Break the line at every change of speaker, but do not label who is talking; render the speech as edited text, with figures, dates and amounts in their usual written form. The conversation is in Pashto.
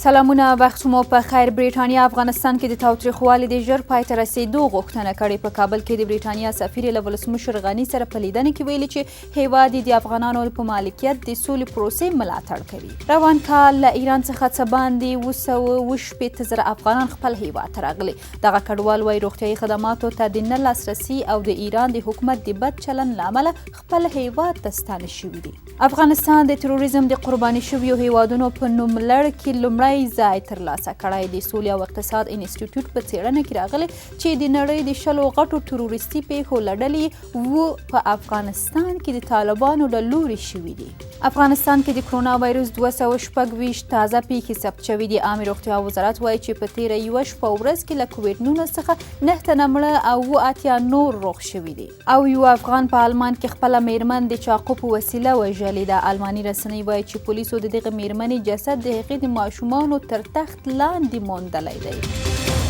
سلامونه، وخت مو په خیر. بریټانیا افغانستان کې د تاوتریخوالي د ژر پای ته رسیدو غوښتنه کړې. په کابل کې د بریټانیا سفیر له ولسمشر غني سره په لیدنه کې ویلي چې هیواد د افغانانو په مالکیت د سولې پروسې ملاتړ کوي. روان کال له ایران څخه څه باندې 280,000 افغانان خپل هیواد ته راغلي. دغه کډوال وايي روغتیايي خدماتو ته د نه لاسرسي او د ایران د حکومت د بد چلند له امله خپل هیواد ته ستانه شوي دي. افغانستان د تروریزم د قرباني شویو هیوادونو په نوملړ کې لومړی ځای ترلاسه کړی. د سولې او اقتصاد انسټیټیوټ په څېړنه کې راغلی چې د نړۍ د 10 غټو تروریستي پیښو له ډلې په افغانستان کې د طالبانو له لوري شوي دي. افغانستان کې د کرونا وایرس 226 تازه پیښې ثبت شوي دي. عامې روغتیا وزارت وایي چې په تیره یوه شپه ورځ کې له کوویډ-19 څخه 9 تنه مړه او 80 نور روغ شوي دي. او یو افغان په آلمان کې خپله میرمن د چاقو په وسیله وژلې ده. آلماني رسنۍ وایي چې پولیسو د دغې میرمنې جسد د هغې د ماشومانو تر تخت لاندې موندلی دی.